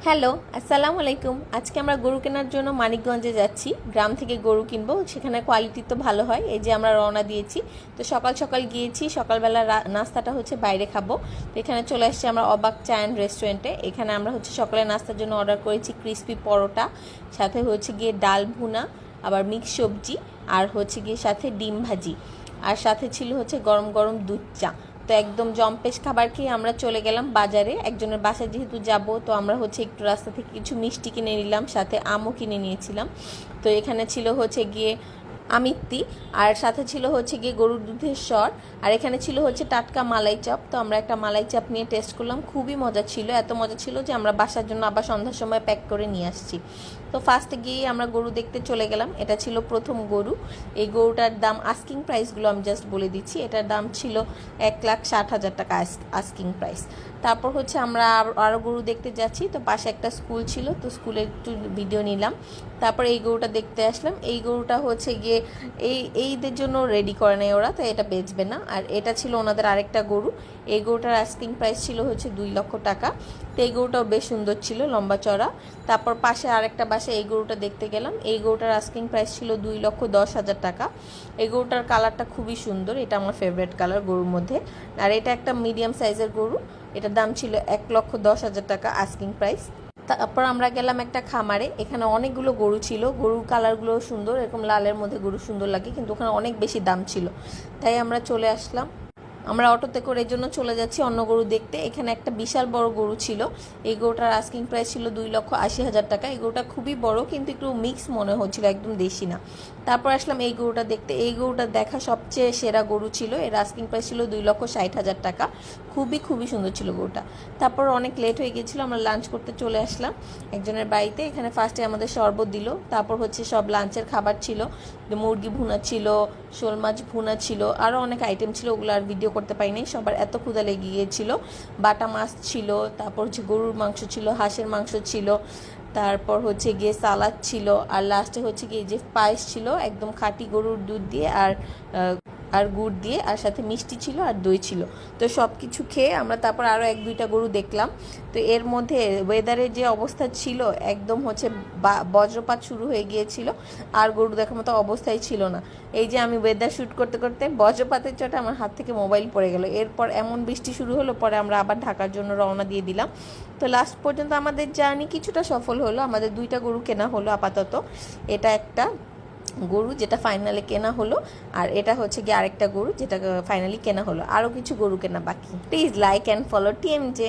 Hello, আসসালামু আলাইকুম। আজকে আমরা গরু কেনার জন্য মানিকগঞ্জে যাচ্ছি। গ্রাম থেকে গরু কিনবো, সেখানে কোয়ালিটি তো ভালো হয়। এই যে আমরা রওনা দিয়েছি, তো সকাল সকাল গিয়েছি। সকালবেলা নাস্তাটা হচ্ছে বাইরে খাবো। তো এখানে চলে আসছি আমরা অবাক চা অ্যান্ড রেস্টুরেন্টে। এখানে আমরা হচ্ছে সকালে নাস্তার জন্য অর্ডার করেছি ক্রিসপি পরোটা, সাথে হচ্ছে গিয়ে ডাল ভুনা, আবার মিক্স সবজি, আর হচ্ছে গিয়ে সাথে ডিম ভাজি, আর সাথে ছিল হচ্ছে গরম গরম দুধ চা। তো একদম জম্পেশ খাবার খেয়ে আমরা চলে গেলাম বাজারে। একজনের বাসায় যেহেতু যাব, তো আমরা হচ্ছে একটু রাস্তা থেকে কিছু মিষ্টি কিনে নিলাম, সাথে আমও কিনে নিয়েছিলাম। তো এখানে ছিল হচ্ছে গিয়ে আমিত্তি, আর সাথে ছিল হচ্ছে গিয়ে গরুর দুধের স্বর, আর এখানে ছিল হচ্ছে টাটকা মালাই চাপ। তো আমরা একটা মালাই চাপ নিয়ে টেস্ট করলাম, খুবই মজা ছিল। এত মজা ছিল যে আমরা বাসার জন্য আবার সন্ধ্যার সময় প্যাক করে নিয়ে আসছি। তো ফার্স্টে গিয়ে আমরা গরু দেখতে চলে গেলাম। এটা ছিল প্রথম গরু। এই গরুটার দাম, আস্কিং প্রাইসগুলো আমি জাস্ট বলে দিচ্ছি। এটার দাম ছিল 1,60,000 টাকা আস্কিং প্রাইস। তারপর হচ্ছে আমরা আরও গরু দেখতে যাচ্ছি। তো পাশে একটা স্কুল ছিল, তো স্কুলের একটু ভিডিও নিলাম। তারপর এই গরুটা দেখতে আসলাম। এই গরুটা হচ্ছে গিয়ে এইদের জন্য রেডি করে নেয় ওরা, তাই এটা বেচবে না। আর এটা ছিল ওনাদের আরেকটা গরু। এই গরুটার আস্কিং প্রাইস ছিল হচ্ছে 2 লক্ষ টাকা। তো এই গরুটাও বেশ সুন্দর ছিল, লম্বা চড়া। তারপর পাশে আরেকটা বাসে এই গরুটা দেখতে গেলাম। এই গরুটার আস্কিং প্রাইস ছিল 2,10,000 টাকা। এই গরুটার কালারটা খুবই সুন্দর, এটা আমার ফেভারিট কালার গরুর মধ্যে। আর এটা একটা মিডিয়াম সাইজের গরু। এটার দাম ছিল 1,10,000 টাকা আস্কিং প্রাইস। তারপর আমরা গেলাম একটা খামারে। এখানে অনেকগুলো গরু ছিল, গরুর কালারগুলো সুন্দর, এরকম লালের মধ্যে গরু সুন্দর লাগে, কিন্তু ওখানে অনেক বেশি দাম ছিল, তাই আমরা চলে আসলাম। আমরা অটোতে করে এই জন্য চলে যাচ্ছি অন্য গরু দেখতে। এখানে একটা বিশাল বড় গরু ছিল। এই গরুটার আস্কিং প্রাইস ছিল 2,80,000 টাকা। এই গরুটা খুবই বড়, কিন্তু একটু মিক্স মনে হচ্ছিল, একদম দেশি না। তারপর আসলাম এই গরুটা দেখতে। এই গরুটা দেখা সবচেয়ে সেরা গরু ছিল। এর আস্কিং প্রাইস ছিল 2,60,000 টাকা। খুবই খুবই সুন্দর ছিল গরুটা। তারপর অনেক লেট হয়ে গিয়েছিল, আমরা লাঞ্চ করতে চলে আসলাম একজনের বাড়িতে। এখানে ফার্স্টে আমাদের শরবত দিল, তারপর হচ্ছে সব লাঞ্চের খাবার ছিল। মুরগি ভুনা ছিল, শোল মাছ ভুনা ছিল, আরও অনেক আইটেম ছিল, ওগুলো আর ভিডিও করতে পারিনি, সবার এত ক্ষুধা লেগে গিয়েছিল। বাটা মাছ ছিল, তারপর হচ্ছে গরুর মাংস ছিল, হাঁসের মাংস ছিল, তারপর হচ্ছে গিয়ে সালাদ ছিল, আর লাস্টে হচ্ছে গিয়ে যে পায়েস ছিল একদম খাঁটি গরুর দুধ দিয়ে, আর গুড় দিয়ে, আর সাথে মিষ্টি ছিল, আর দই ছিল। তো সব কিছু খেয়ে আমরা তারপর আরও 1-2টা গরু দেখলাম। তো এর মধ্যে ওয়েদারের যে অবস্থা ছিল, একদম হচ্ছে বজ্রপাত শুরু হয়ে গিয়েছিল, আর গরু দেখার মতো অবস্থাই ছিল না। এই যে আমি ওয়েদার শ্যুট করতে করতে বজ্রপাতের চোটে আমার হাত থেকে মোবাইল পড়ে গেল। এরপর এমন বৃষ্টি শুরু হলো, পরে আমরা আবার ঢাকার জন্য রওনা দিয়ে দিলাম। তো লাস্ট পর্যন্ত আমাদের জার্নি কিছুটা সফল হলো, আমাদের 2টা গরু কেনা হলো আপাতত। এটা একটা গরু যেটা ফাইনালি কেনা হলো, আর এটা হচ্ছে গিয়ে আরেকটা গরু যেটা ফাইনালি কেনা হলো। আরও কিছু গরু কেনা বাকি। Please like and follow TMJ।